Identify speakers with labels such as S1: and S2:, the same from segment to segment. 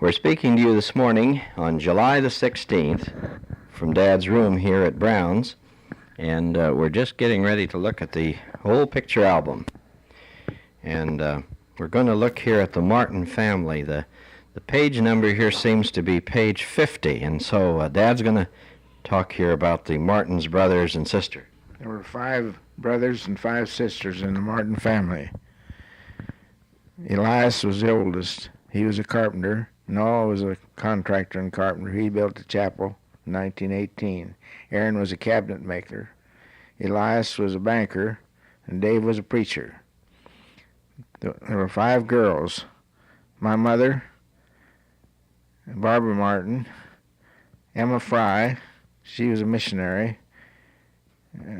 S1: We're speaking to you this morning on July the 16th from Dad's room here at Brown's, and we're just getting ready to look at the whole picture album. And we're going to look here at the Martin family. The page number here seems to be page 50, and so Dad's going to talk here about the Martins brothers and sister.
S2: There were 5 brothers and 5 sisters in the Martin family. Elias was the oldest. He was a carpenter. Noah was a contractor and carpenter. He built the chapel in 1918. Aaron was a cabinet maker. Elias was a banker, and Dave was a preacher. There were 5 girls. My mother, Barbara Martin, Emma Fry, she was a missionary,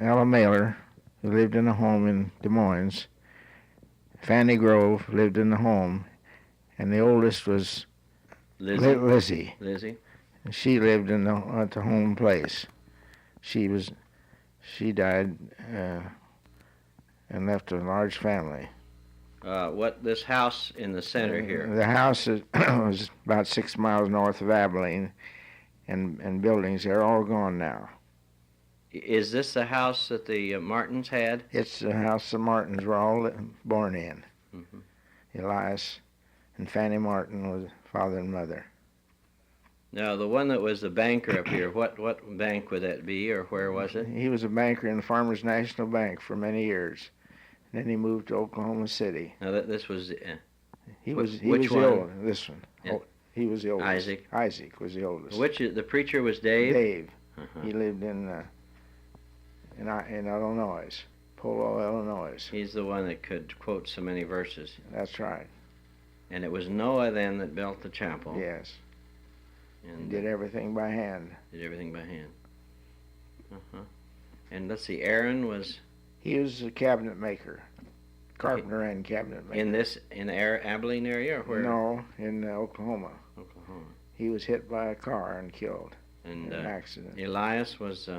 S2: Ella Mailer, who lived in a home in Des Moines, Fanny Grove lived in the home, and the oldest was Lizzie.
S1: Lizzie?
S2: She lived at the home place. She died and left a large family.
S1: This house in the center here?
S2: The house was about 6 miles north of Abilene, and buildings, they're all gone now.
S1: Is this the house that the Martins had?
S2: It's the house the Martins were all born in.
S1: Mm-hmm.
S2: Elias and Fanny Martin was father and mother.
S1: Now, the one that was the banker up here, what bank would that be, or where was it?
S2: He was a banker in the Farmers National Bank for many years. And then he moved to Oklahoma City.
S1: Now, this was...
S2: Which
S1: one?
S2: The oldest. This one.
S1: Yeah.
S2: Oh, he was the oldest.
S1: Isaac?
S2: Isaac was the oldest.
S1: The preacher was Dave?
S2: Dave.
S1: Uh-huh.
S2: He lived in Illinois, Polo, Illinois.
S1: He's the one that could quote so many verses.
S2: That's right.
S1: And it was Noah then that built the chapel.
S2: Yes.
S1: And
S2: He did everything by hand.
S1: Did everything by hand. Uh-huh. And let's see, Aaron was...
S2: He was a cabinet maker, carpenter and cabinet maker.
S1: In the Abilene area, or where?
S2: No, in Oklahoma.
S1: Oklahoma.
S2: He was hit by a car and killed
S1: And
S2: in an accident.
S1: Elias was...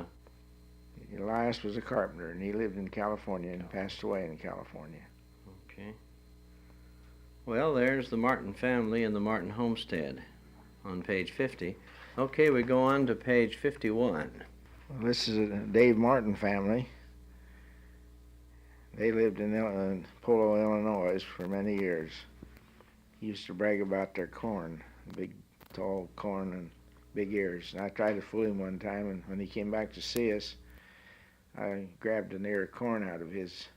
S2: Elias was a carpenter, and he lived in California and passed away in California.
S1: Okay. Well, there's the Martin family and the Martin homestead on page 50. Okay, we go on to page 51.
S2: Well, this is a Dave Martin family. They lived in Polo, Illinois for many years. He used to brag about their corn, big, tall corn and big ears. And I tried to fool him one time, and when he came back to see us, I grabbed an ear of corn out of his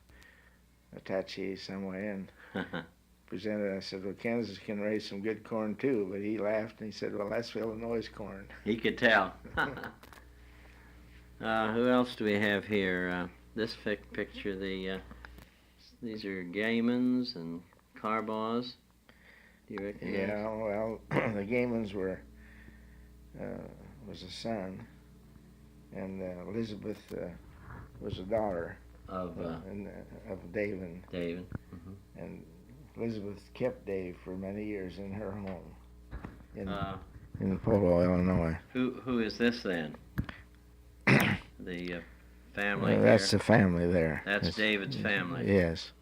S2: attache some way and presented it. I said, well, Kansas can raise some good corn too. But he laughed and he said, well, that's Illinois corn.
S1: He could tell. Who else do we have here? This picture, these are Gaymans and Carbaughs. Do you recognize?
S2: Yeah, well, the Gaymans was a son, and Elizabeth was a daughter
S1: of
S2: David.
S1: David. Mm-hmm.
S2: And Elizabeth kept Dave for many years in her home in Polo, Illinois.
S1: Who is this then? The family.
S2: That's the family there.
S1: That's David's family.
S2: Yes.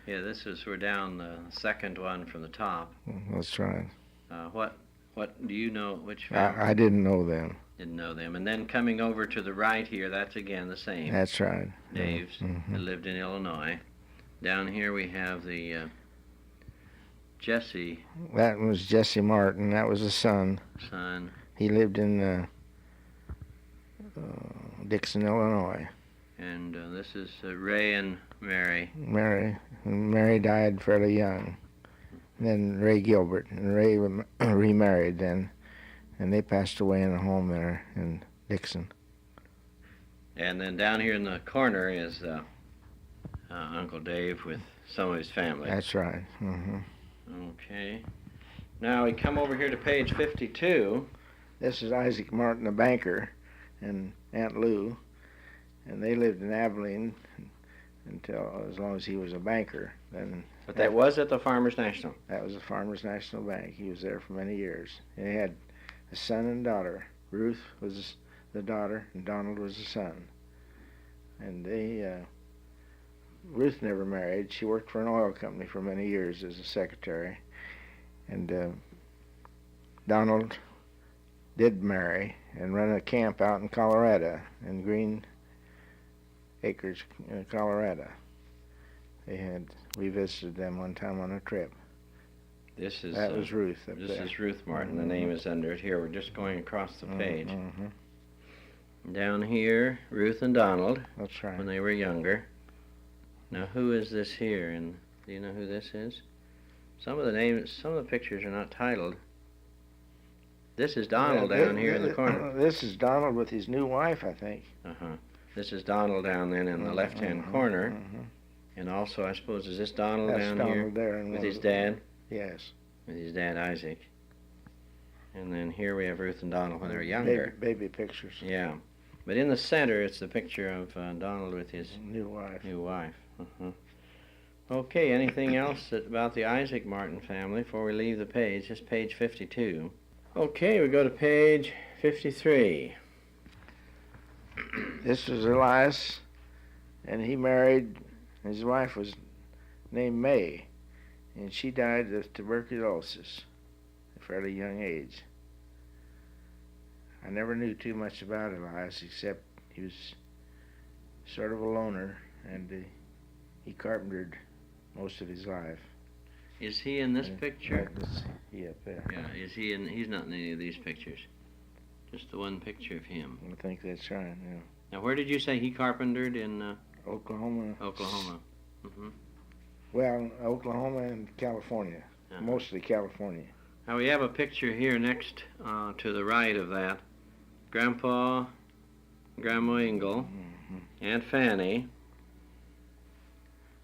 S1: Yeah, we're down the second one from the top.
S2: That's right.
S1: What do you know? Which family?
S2: I didn't know them.
S1: Didn't know them. And then coming over to the right here, that's again the same.
S2: That's right.
S1: Dave's,
S2: Mm-hmm.
S1: that lived in Illinois. Down here we have the Jesse.
S2: That was Jesse Martin. That was the son. He lived in Dixon, Illinois.
S1: And this is Ray and Mary.
S2: Mary died fairly young. And then Ray Gilbert. And Ray remarried then. And they passed away in a home there in Dixon.
S1: And then down here in the corner is Uncle Dave with some of his family.
S2: That's right. Mm-hmm.
S1: Okay. Now we come over here to page 52.
S2: This is Isaac Martin, the banker, and Aunt Lou. And they lived in Abilene until as long as he was a banker.
S1: But that was at the Farmers National.
S2: That was the Farmers National Bank. He was there for many years. And he had a son and daughter. Ruth was the daughter, and Donald was the son. And Ruth never married. She worked for an oil company for many years as a secretary. And Donald did marry and run a camp out in Colorado, in Green Acres, Colorado. We visited them one time on a trip. That was Ruth up there.
S1: This is Ruth Martin. The name is under it here. We're just going across the page. Down here, Ruth and Donald.
S2: That's right.
S1: When they were younger. Now, who is this here? And do you know who this is? Some of the pictures are not titled. This is Donald down here in the corner.
S2: This is Donald with his new wife, I think.
S1: This is Donald down then in the left-hand corner. And also, I suppose, is this Donald down
S2: Donald
S1: here
S2: there
S1: with his dad?
S2: Yes.
S1: With his dad, Isaac. And then here we have Ruth and Donald when they're younger.
S2: Baby pictures.
S1: Yeah. But in the center, it's the picture of Donald with his
S2: new wife.
S1: Okay, anything else about the Isaac Martin family before we leave the page? Just page 52. Okay, we go to page 53.
S2: This was Elias, and he married, his wife was named May, and she died of tuberculosis at a fairly young age. I never knew too much about Elias, except he was sort of a loner, and he carpentered most of his life.
S1: Is he in this picture?
S2: He up there.
S1: Yeah, is he in? He's not in any of these pictures. Just the one picture of him.
S2: I think that's right, yeah.
S1: Now, where did you say he carpentered in?
S2: Oklahoma.
S1: Oklahoma.
S2: Well, Oklahoma and California. Mostly California.
S1: Now, we have a picture here next to the right of that. Grandpa, Grandma Ingle, Aunt Fanny,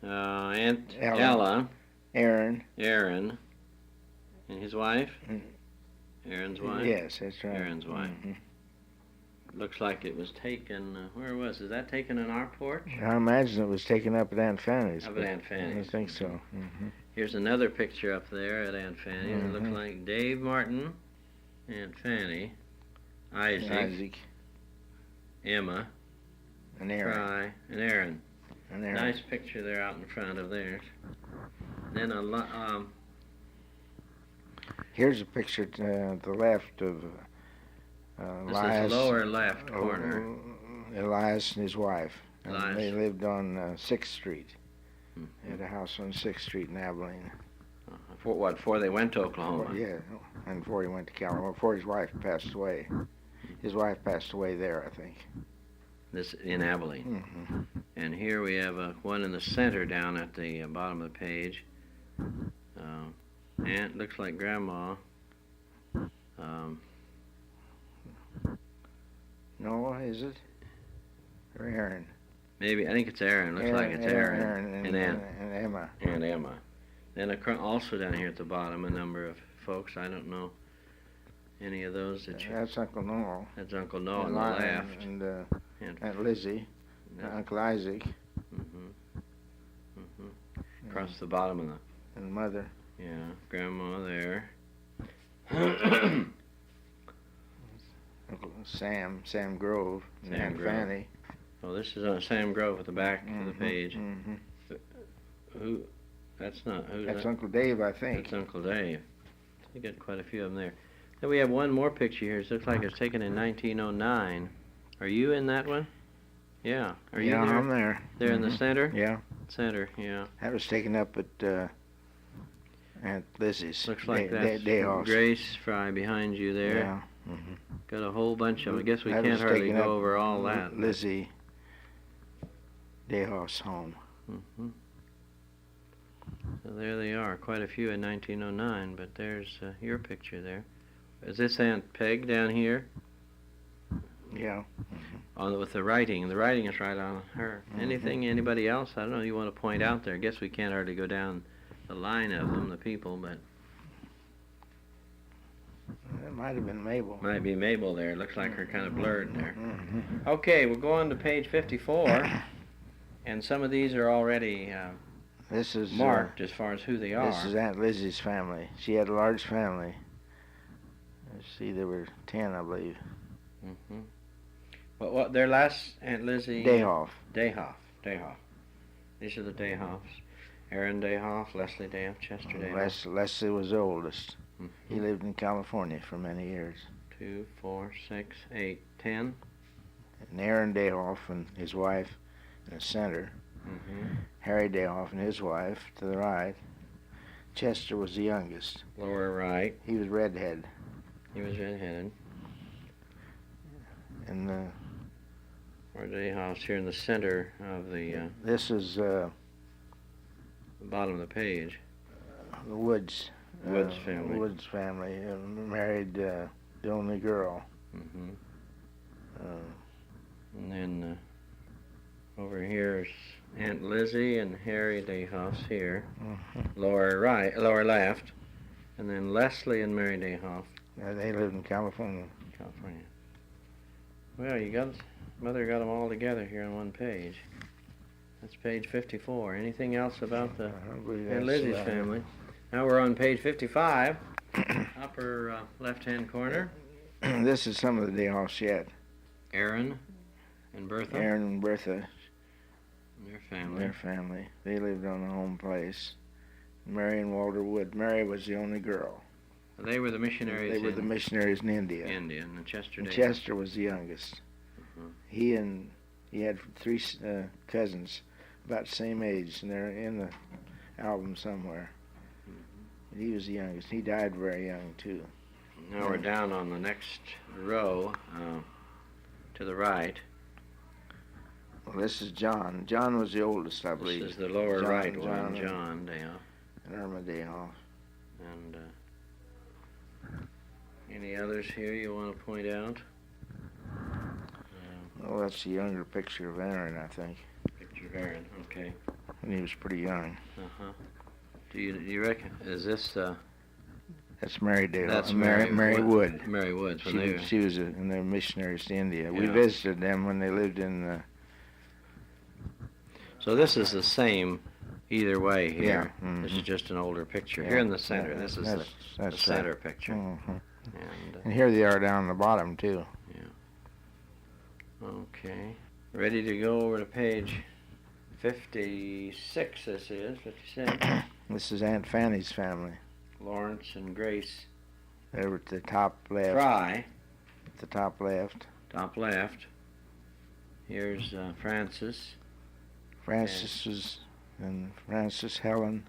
S1: Aunt Ella,
S2: Aaron,
S1: and his wife. Aaron's wife.
S2: Yes, that's right.
S1: Aaron's wife. Looks like it was taken. Where was it? Is that taken on our porch?
S2: I imagine it was taken up at Aunt Fanny's.
S1: Up at Aunt Fanny's.
S2: I think so.
S1: Here's another picture up there at Aunt Fanny's. It looks like Dave Martin, Aunt Fanny, Isaac, Emma,
S2: and Aaron.
S1: Fry, and Aaron. Nice picture there out in front of theirs. Then
S2: here's a picture to the left of Elias.
S1: This is lower left corner.
S2: Elias and his wife.
S1: Elias.
S2: They lived on 6th Street. They had a house on 6th Street in Abilene.
S1: Before they went to Oklahoma?
S2: Yeah, and before he went to California, before his wife passed away. His wife passed away there, I think.
S1: This in Abilene. And here we have one in the center down at the bottom of the page. Aunt looks like Grandma.
S2: Noah, is it? Or Aaron?
S1: Maybe, I think it's Aaron. Looks like it's Aaron.
S2: And
S1: Aunt.
S2: And Emma.
S1: And Emma. Then also down here at the bottom, a number of folks. I don't know any of those that you...
S2: That's Uncle Noah.
S1: That's Uncle Noah on the left.
S2: And Aunt Lizzie. Uncle Isaac.
S1: Across the bottom of the...
S2: And Mother.
S1: Yeah, Grandma there.
S2: Uncle Sam Grove.
S1: Sam
S2: and Aunt
S1: Grove.
S2: Fanny.
S1: Oh, this is on Sam Grove at the back of the page. Who? That's not. Who's
S2: That's
S1: that?
S2: Uncle Dave, I think.
S1: That's Uncle Dave. You got quite a few of them there. Then we have one more picture here. It looks like it's taken in 1909. Are you in that one? Yeah. Are you there?
S2: Yeah, I'm there.
S1: There in the center?
S2: Yeah.
S1: Center, yeah.
S2: That was taken up at Aunt Lizzie's.
S1: Looks like that's
S2: day house.
S1: Grace Fry behind you there.
S2: Yeah.
S1: Got a whole bunch of them. I guess we
S2: That
S1: can't
S2: was
S1: hardly
S2: taken
S1: go
S2: up
S1: over all that.
S2: Lizzie Dayhoff's home.
S1: So there they are, quite a few in 1909, but there's your picture there. Is this Aunt Peg down here?
S2: Yeah.
S1: With the writing. The writing is right on her. Anybody else? I don't know you want to point out there. I guess we can't hardly go down the line of them, the people, but...
S2: It might have been Mabel.
S1: Might be Mabel there. Looks like her kind of blurred there. Okay, we'll go on to page 54, and some of these are already
S2: this is
S1: marked as far as who they are.
S2: This is Aunt Lizzie's family. She had a large family. Let's see, there were 10, I believe.
S1: What their last Aunt Lizzie?
S2: Dayhoff.
S1: Dayhoff. These are the Dayhoffs. Aaron Dayhoff, Leslie Dayhoff, Chester Dayhoff.
S2: Leslie was the oldest. He lived in California for many years.
S1: 2, 4, 6, 8, 10.
S2: And Aaron Dayhoff and his wife in the center. Harry Dayhoff and his wife to the right. Chester was the youngest.
S1: Lower right.
S2: He was redhead.
S1: He was redheaded.
S2: And
S1: Day house here in the center of the
S2: this is
S1: bottom of the page.
S2: the Woods.
S1: Woods family.
S2: Woods family married the only girl.
S1: And then over here is Aunt Lizzie and Harry Dayhoff here. Lower right, lower left. And then Leslie and Mary Dayhoff.
S2: They lived in California.
S1: California. Well, Mother got them all together here on one page. That's page 54. Anything else about the Aunt Lizzie's family? Now we're on page 55, upper left-hand corner.
S2: This is some of the Dayhoffs yet.
S1: Aaron and Bertha.
S2: Aaron and Bertha.
S1: Their family.
S2: Their family. They lived on a home place. Mary and Walter Wood. Mary was the only girl.
S1: They were the missionaries.
S2: They were the missionaries in India.
S1: India, and Chester.
S2: And Chester was the youngest. He had 3 cousins about the same age, and they're in the album somewhere. He was the youngest. He died very young too.
S1: Now we're down on the next row to the right.
S2: Well, this is John. John was the oldest, I believe.
S1: This is the lower right one,
S2: and
S1: John Dayhoff.
S2: And Irma Dayhoff.
S1: And any others here you want to point out?
S2: Well, that's a younger picture of Aaron, I think.
S1: Picture of Aaron, okay.
S2: When he was pretty young.
S1: Do you reckon, is this...
S2: That's Mary Dayhoff.
S1: That's
S2: Mary Wood.
S1: Mary Wood.
S2: She was in the missionaries to India. We
S1: Yeah.
S2: visited them when they lived in...
S1: So this is the same either way here.
S2: Yeah.
S1: This is just an older picture.
S2: Yeah.
S1: Here in the center, this is the
S2: that's
S1: center
S2: right.
S1: picture.
S2: And here they are down the bottom, too.
S1: Okay. Ready to go over to page 56, this is, 56.
S2: This is Aunt Fanny's family.
S1: Lawrence and Grace
S2: They were at the top left.
S1: Fry.
S2: At the top left.
S1: Top left. Here's Francis.
S2: Francis, Helen,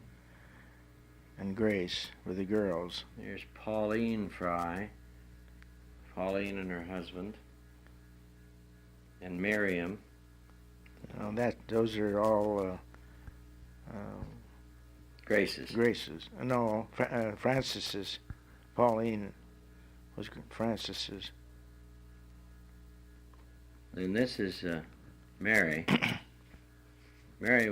S2: and Grace were the girls.
S1: Here's Pauline Fry. Pauline and her husband. And Miriam.
S2: Those are all
S1: Grace's.
S2: Grace's. No, Francis's. Pauline was Francis's.
S1: And this is Mary. Mary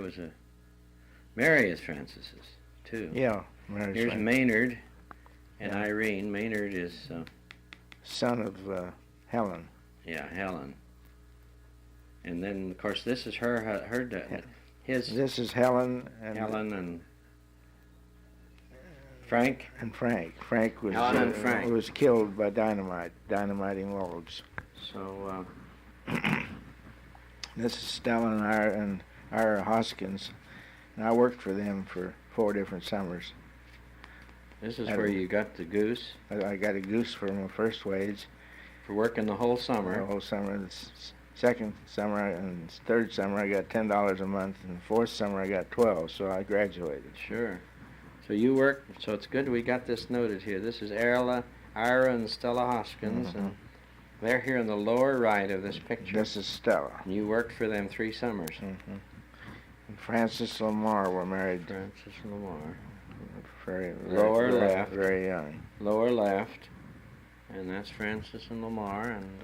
S1: is Francis's too.
S2: Yeah. Mary's
S1: Here's
S2: right.
S1: Maynard and Irene. Maynard is
S2: son of Helen.
S1: Yeah, Helen. And then of course this is his
S2: This is Helen and
S1: Frank.
S2: And Frank. Frank was
S1: Helen and Frank.
S2: Was killed by dynamiting logs.
S1: So
S2: this is Stella and Ira Hoskins, and I worked for them for 4 different summers.
S1: this is where you got the goose
S2: I got a goose for my first wage.
S1: for working the whole summer.
S2: The whole summer. The second summer and third summer I got $10 a month, and the fourth summer I got 12. So I graduated.
S1: Sure. So you worked. So it's good we got this noted here. This is Ira and Stella Hoskins, and they're here in the lower right of this picture.
S2: This is Stella.
S1: And you worked for them 3 summers.
S2: And Francis Lamar were married.
S1: Francis Lamar.
S2: Lower
S1: left.
S2: Very young.
S1: Lower left, and that's Francis and Lamar, and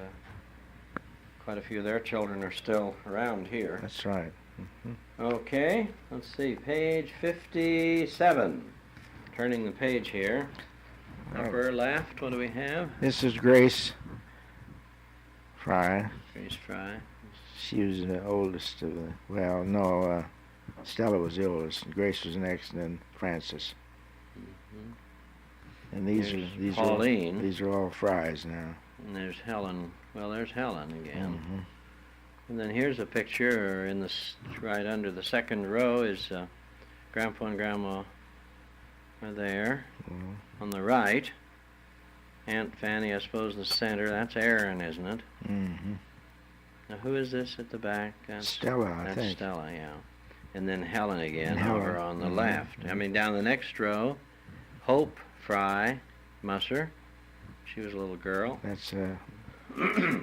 S1: quite a few of their children are still around here.
S2: That's right.
S1: Okay, let's see, page 57. Turning the page here. Upper left, what do we have?
S2: This is Grace Fry.
S1: Grace Fry.
S2: She was the oldest of the, Stella was the oldest. Grace was next, and then Francis. And these
S1: Pauline.
S2: are all Fries now.
S1: And there's Helen. Well, there's Helen again. And then here's a picture in right under the second row is Grandpa and Grandma are there. On the right, Aunt Fanny, I suppose, in the center. That's Aaron, isn't it?
S2: Mm-hmm.
S1: Now, who is this at the back?
S2: Stella, I
S1: that's
S2: think.
S1: Stella, yeah. And then Helen again,
S2: And
S1: over
S2: Helen.
S1: on the
S2: Mhm.
S1: left. I mean, down the next row, Hope Fry Musser. She was a little girl.
S2: That's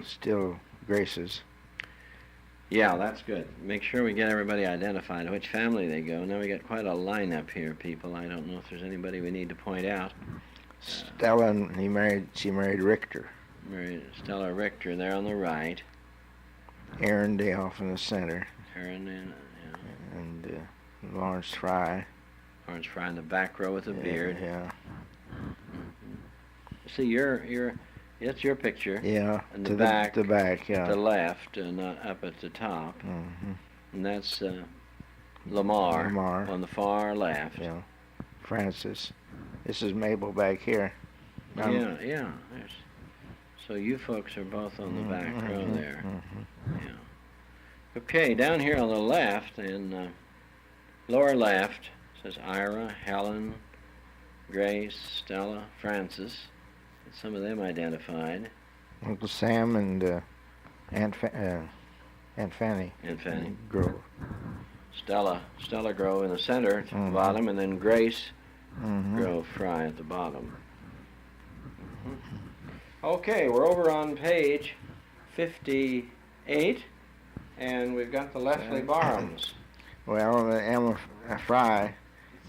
S2: still Grace's.
S1: Yeah, that's good. Make sure we get everybody identified, which family they go. Now we got quite a lineup here, people. I don't know if there's anybody we need to point out.
S2: Stella, and she married Richter.
S1: Married Stella Richter there on the right.
S2: Aaron Day off in the center.
S1: Aaron
S2: And Lawrence Fry.
S1: Lawrence Fry in the back row with a beard.
S2: Yeah.
S1: See, that's your picture.
S2: Yeah.
S1: And the back.
S2: The back, yeah.
S1: At the left and up at the top.
S2: Mm-hmm.
S1: And that's Lamar on the far left.
S2: Yeah. Francis. This is Mabel back here.
S1: Yeah. So you folks are both on the back row there.
S2: Mm-hmm.
S1: Yeah. Okay, down here on the left, and lower left, says Ira, Helen, Grace, Stella, Francis. Some of them identified.
S2: Uncle Sam and Aunt Fanny.
S1: Aunt Fanny.
S2: Grove.
S1: Stella Grove in the center at the bottom, and then Grace Grove Fry at the bottom. Okay, we're over on page 58, and we've got the Leslie Barhams.
S2: Well, Emma Fry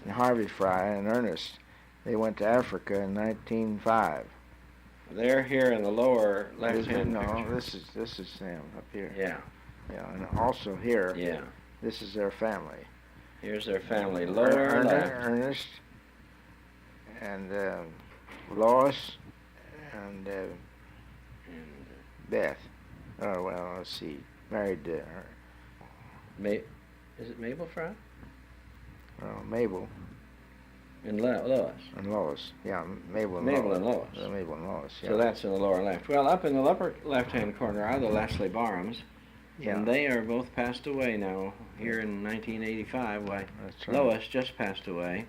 S2: and Harvey Fry and Ernest, they went to Africa in 1905.
S1: They're here in the lower left-hand
S2: No,
S1: picture.
S2: this is Sam up here.
S1: Yeah.
S2: Yeah, and also here.
S1: Yeah.
S2: This is their family.
S1: Here's their family, lower left.
S2: Ernest and Lois and Beth. Oh well, let's see. Married to
S1: Is it Mabel Fry?
S2: Mabel
S1: And Lois.
S2: and Lois. Yeah, Mabel and
S1: Mabel
S2: Lois.
S1: and Lois.
S2: Mabel and Lois. Yeah.
S1: So that's in the lower left. Well, up in the upper left-hand corner are the Leslie Barhams.
S2: Yeah.
S1: And they are both passed away now, here in 1985. Why,
S2: That's right.
S1: Lois just passed away.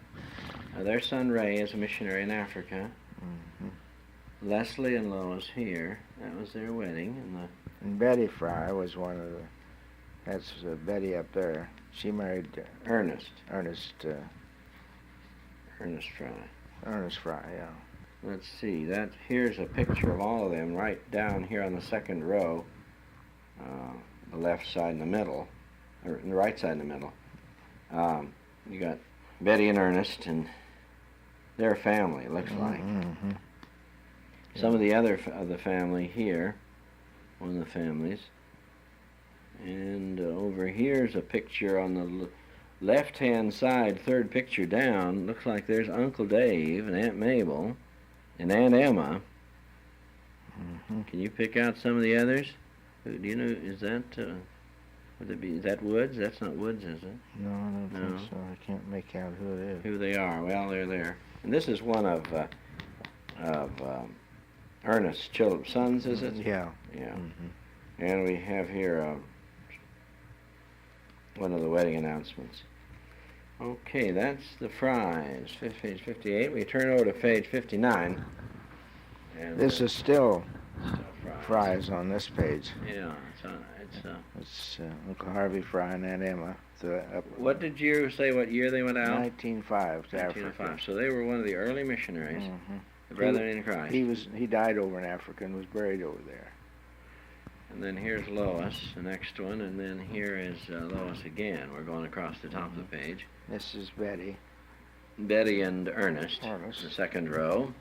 S1: Their son Ray is a missionary in Africa.
S2: Mm-hmm.
S1: Leslie and Lois here. That was their wedding.
S2: And Betty Fry was one of the. That's Betty up there. She married
S1: Ernest
S2: Ernest
S1: Fry.
S2: Ernest Fry. Yeah.
S1: Let's see. Here's a picture of all of them right down here on the second row. The left side in the middle, or the right side in the middle. You got Betty and Ernest and their family, it looks like.
S2: Mm-hmm.
S1: Some of the other of the family here, one of the families. And over here's a picture on the left-hand side, third picture down. Looks like there's Uncle Dave and Aunt Mabel and Aunt Emma.
S2: Mm-hmm.
S1: Can you pick out some of the others? Do you know, is that, is that Woods? That's not Woods, is it?
S2: No, I don't
S1: No.
S2: think so. I can't make out who it is.
S1: Who they are? Well, they're there. And this is one of Ernest's sons, is it?
S2: Yeah.
S1: Yeah.
S2: Mm-hmm.
S1: And we have here one of the wedding announcements. Okay, that's the Fries, page 58. We turn over to page 59. And
S2: This is still
S1: still
S2: Fry's on this page.
S1: Yeah,
S2: It's Uncle Harvey Fry and Aunt Emma.
S1: What did you say, what year they went out?
S2: 1905 to
S1: 1905.
S2: Africa.
S1: So they were one of the early missionaries,
S2: Mm-hmm.
S1: the Brethren in Christ.
S2: He died over in Africa and was buried over there.
S1: And then here's Lois, the next one, and then here is Lois again. We're going across the top of the page.
S2: This is Betty.
S1: Betty and Ernest,
S2: Ernest.
S1: the second row.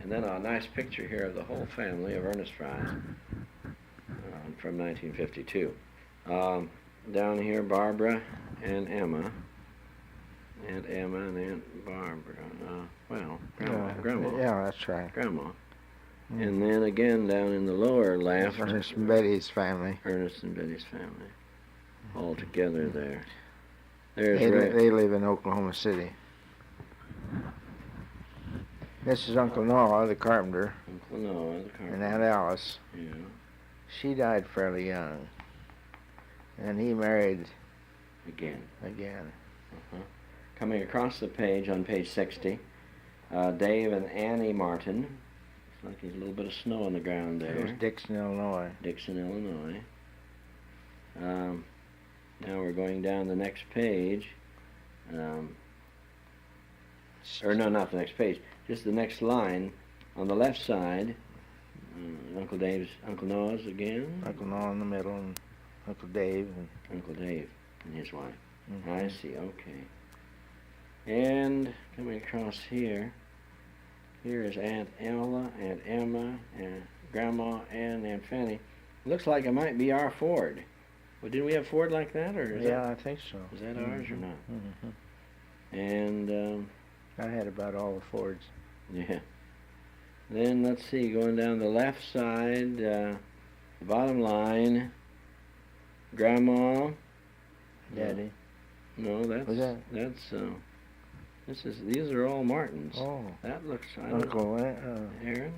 S1: And then a nice picture here of the whole family of Ernest Fry from 1952. Down here, Barbara and Emma. Aunt Emma and Aunt Barbara. Grandma.
S2: Yeah, that's right.
S1: Grandma.
S2: Mm.
S1: And then again down in the lower left,
S2: Ernest and Betty's family.
S1: Ernest and Betty's family. All together there. There's
S2: They
S1: Ray.
S2: live in Oklahoma City. This is Uncle Noah, the carpenter,
S1: Uncle Noah, the
S2: and
S1: carpenter.
S2: Aunt Alice.
S1: Yeah.
S2: She died fairly young. And he married
S1: Again.
S2: again.
S1: Coming across the page on page 60 Dave and Annie Martin. Looks like there's a little bit of snow on the ground there.
S2: It was Dixon, Illinois.
S1: Dixon, Illinois. Now we're going down the next page. Or no, not the next page. Just the next line. On the left side, Uncle Noah's again.
S2: Uncle Noah in the middle, and Uncle Dave.
S1: Uncle Dave and his wife.
S2: Mm-hmm.
S1: I see, okay. And coming across here, here is Aunt Ella, Aunt Emma, and Grandma Ann, and Fanny. Looks like it might be our Ford. Well, didn't we have Ford like that, or is
S2: I think so.
S1: Is that ours or not?
S2: Mm-hmm.
S1: And
S2: I had about all the Fords.
S1: yeah. Then let's see, going down the left side, the bottom line, Grandma.
S2: Daddy.
S1: No, that's these are all Martins.
S2: Oh.
S1: That looks
S2: Uncle
S1: Aaron.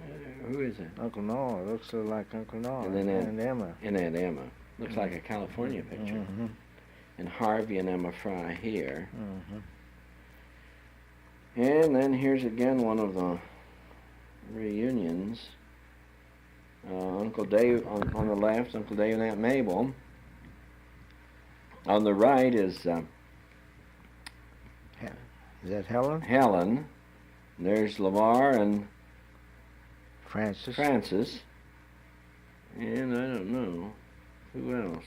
S1: Who is it?
S2: Uncle Noah. Looks like Uncle Noah.
S1: And then
S2: Aunt Emma.
S1: And Aunt Emma. Looks like a California picture.
S2: Mm-hmm.
S1: And Harvey and Emma Fry here.
S2: Mm-hmm.
S1: And then here's again one of the reunions. Uncle Dave on the left, Uncle Dave and Aunt Mabel. On the right is
S2: that Helen?
S1: Helen. There's LeVar and
S2: Francis.
S1: And I don't know. Who else?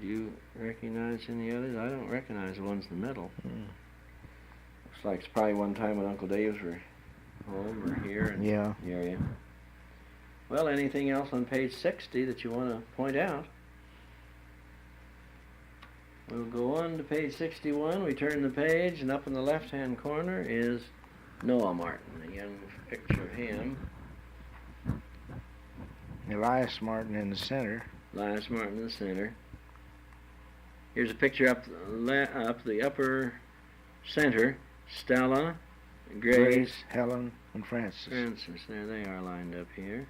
S1: Do you recognize any others? I don't recognize the ones in the middle. Looks like it's probably one time when Uncle Dave's were home or here in the area. Well, anything else on page 60 that you want to point out? We'll go on to page 61. We turn the page, and up in the left-hand corner is Noah Martin. Again, a picture of him.
S2: Elias Martin in the center.
S1: Elias Martin in the center. Here's a picture up the upper center. Stella, Grace,
S2: Helen, and Francis.
S1: There they are lined up here.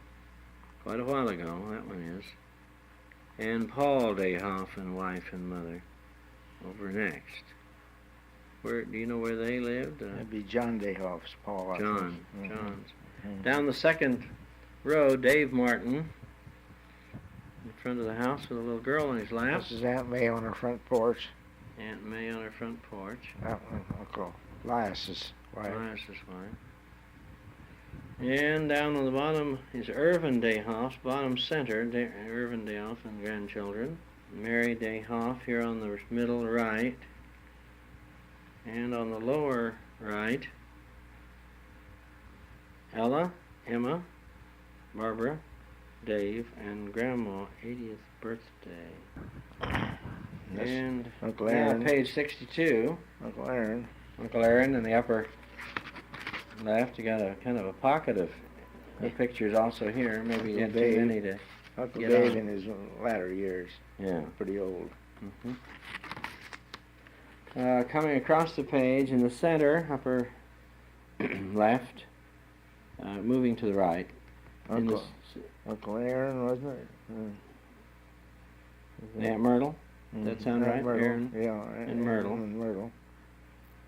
S1: Quite a while ago, that one is. And Paul Dayhoff and wife and mother over next. Where do you know where they lived?
S2: That'd be John Dayhoff's Paul.
S1: John's.
S2: Mm-hmm.
S1: Down the second row, Dave Martin in front of the house with a little girl on his lap.
S2: This is Aunt May on her front porch.
S1: Aunt May on her front porch.
S2: Uncle Elias's wife.
S1: Elias's wife. And down on the bottom is Irvin Dayhoff's bottom center, Irvin Dayhoff and grandchildren. Mary Dayhoff here on the middle right. And on the lower right, Ella, Emma, Barbara, Dave, and Grandma 80th birthday. And
S2: Uncle Aaron.
S1: Now page 62.
S2: Uncle Aaron.
S1: Uncle Aaron in the upper left. You got a kind of a pocket of pictures also here. Maybe you had too many to
S2: Uncle
S1: get
S2: Dave
S1: on.
S2: in his latter years.
S1: Yeah.
S2: Pretty old.
S1: Coming across the page in the center, upper left, moving to the right.
S2: Uncle Aaron, wasn't it?
S1: Aunt Myrtle. Does that sound right?
S2: Myrtle.
S1: Aaron
S2: and
S1: Myrtle.
S2: And Myrtle.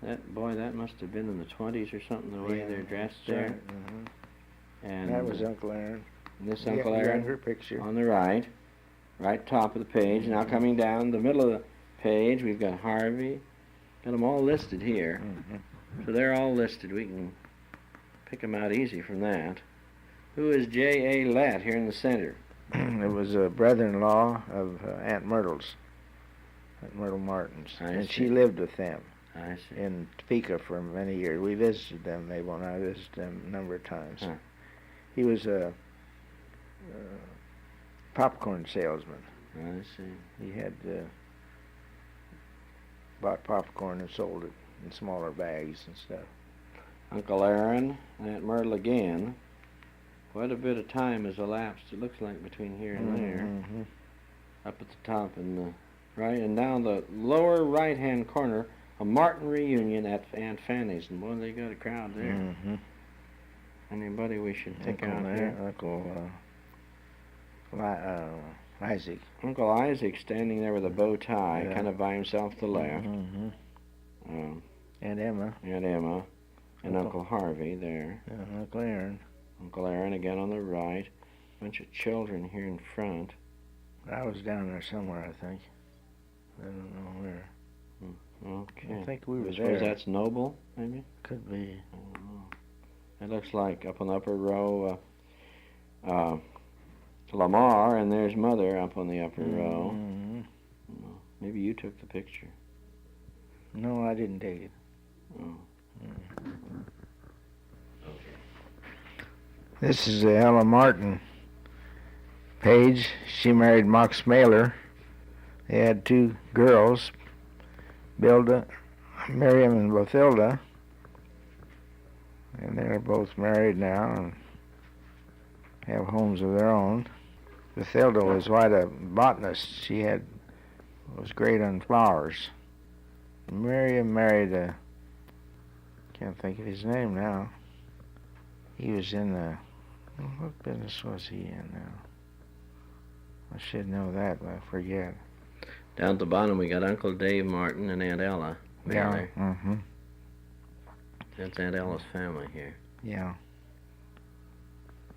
S1: That must have been in the 20s or something, the way they're dressed there. And
S2: that was Uncle Aaron.
S1: This Uncle Aaron
S2: her picture.
S1: on the right top of the page. Now coming down the middle of the page, we've got Harvey. Got them all listed here. So they're all listed. We can pick them out easy from that. Who is J.A. Lett here in the center?
S2: It was a brother-in-law of Aunt Myrtle's, Aunt Myrtle Martin's. And she lived with them in Topeka for many years. We visited them, Mabel and I visited them a number of times. He was a popcorn salesman.
S1: I see.
S2: He had bought popcorn and sold it in smaller bags and stuff.
S1: Uncle Aaron, Aunt Myrtle again. Quite a bit of time has elapsed, it looks like, between here and there. Up at the top and the right, and down the lower right-hand corner, a Martin reunion at Aunt Fanny's, and boy, they got a crowd there. Anybody we should pick out there?
S2: Uncle Isaac.
S1: Uncle Isaac standing there with a bow tie, kind of by himself to the left.
S2: And Emma.
S1: And Emma. And Uncle Harvey there.
S2: Uncle Aaron.
S1: Uncle Aaron again on the right. Bunch of children here in front.
S2: I was down there somewhere, I think. I don't know where.
S1: Okay.
S2: I think we were
S1: I suppose
S2: there.
S1: that's Noble, maybe?
S2: Could be.
S1: I don't know. It looks like up on the upper row, Lamar, and there's Mother up on the upper row. Maybe you took the picture.
S2: No, I didn't take it.
S1: Oh.
S2: This is Ella Martin Page. She married Max Mailer. They had 2 girls, Miriam and Bathilda. And they're both married now and have homes of their own. Bathilda was quite a botanist. She was great on flowers. Miriam married can't think of his name now. He was in what business was he in now? I should know that, but I forget.
S1: Down at the bottom we got Uncle Dave Martin and Aunt Ella Mailer.
S2: Yeah. Mm-hmm.
S1: That's Aunt Ella's family here.
S2: Yeah.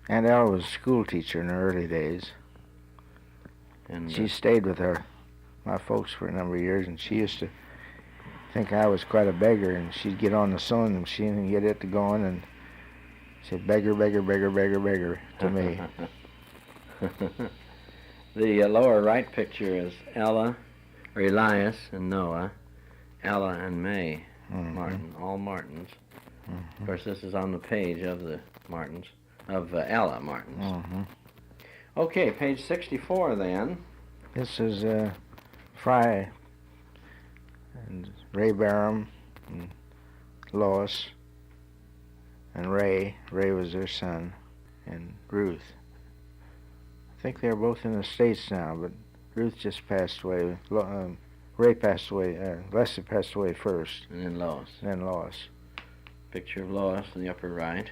S2: Aunt Ella was a school teacher in the early days.
S1: And
S2: She stayed with my folks for a number of years, and she used to think I was quite a beggar, and she'd get on the sewing machine and get it to going and say, beggar, beggar, beggar, beggar, beggar to me.
S1: The lower right picture is Ella, or Elias and Noah, Ella and May Martin, all Martins. Of course, this is on the page of the Martins, of Ella Martins. Okay, page 64 then.
S2: This is Fry and Ray Barham and Lois and Ray. Ray was their son, and Ruth. I think they're both in the States now, but Ruth just passed away. Ray passed away, Leslie passed away first.
S1: And then Lois.
S2: Then Lois.
S1: Picture of Lois in the upper right.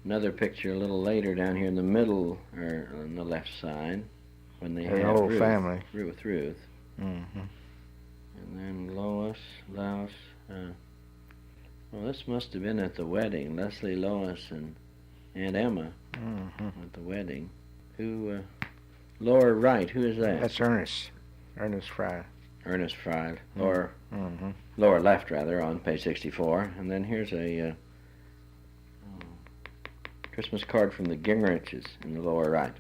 S1: Another picture a little later down here in the middle, or on the left side, when they
S2: The
S1: had
S2: whole
S1: Ruth,
S2: family.
S1: Ruth.
S2: Mm-hmm.
S1: And then Lois. Well, this must have been at the wedding. Leslie, Lois, and Aunt Emma at the wedding. Who, lower right, who is that?
S2: That's Ernest. Ernest Fry.
S1: Ernest Fry. Lower left, rather, on page 64. And then here's a Christmas card from the Gingriches in the lower right.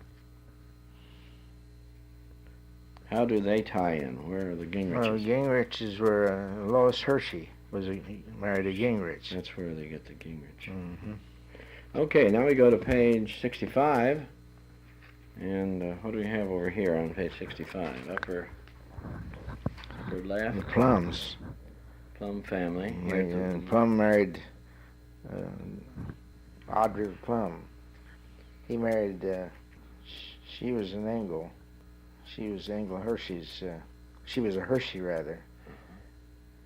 S1: How do they tie in? Where are the Gingriches?
S2: Well, the Gingriches were Lois Hershey married a Gingrich.
S1: That's where they get the Gingrich.
S2: Mm-hmm.
S1: Okay, now we go to page 65. And what do we have over here on page 65? Upper left.
S2: The Plums.
S1: Plum family.
S2: And Plum married Audrey Plum. He married, she was an Engel. She was Engel Hershey's, she was a Hershey rather.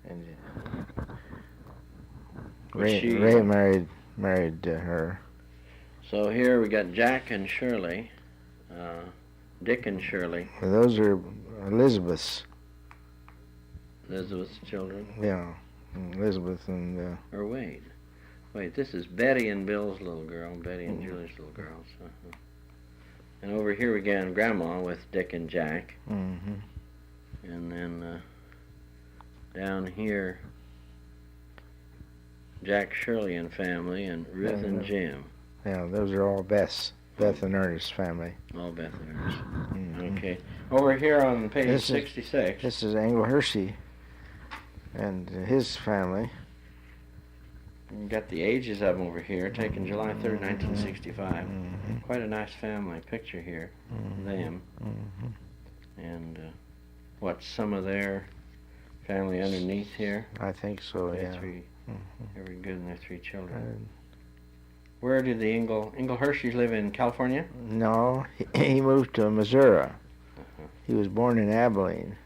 S2: And Ray married her.
S1: So here we got Jack and Shirley, Dick and Shirley.
S2: Well, those are Elizabeth's.
S1: Elizabeth's children.
S2: Yeah, Elizabeth and.
S1: Or wait, this is Betty and Bill's little girl, Betty and Julie's little girls. And over here we got Grandma with Dick and Jack.
S2: Mm-hmm.
S1: And then down here, Jack, Shirley and family, and Ruth and Jim.
S2: Yeah, those are all Beth and Ernest's family.
S1: All Beth and Ernest.
S2: Mm-hmm.
S1: Okay. Over here on page 66.
S2: This is Engel Hershey and his family.
S1: You got the ages of them over here, taken July 3rd, 1965.
S2: Mm-hmm.
S1: Quite a nice family picture here, them.
S2: Mm-hmm.
S1: And what's some of their family underneath here?
S2: I think so,
S1: Their
S2: yeah.
S1: Three, very good, and their 3 children. Where did the Engel Hersheys live in California?
S2: No, he moved to Missouri. He was born in Abilene.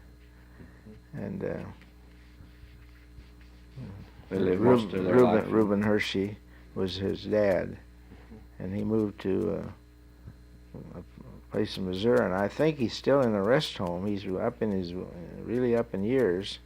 S2: And
S1: They lived most of their life.
S2: Reuben Hershey was his dad. And he moved to a place in Missouri, and I think he's still in a rest home. He's really up in years.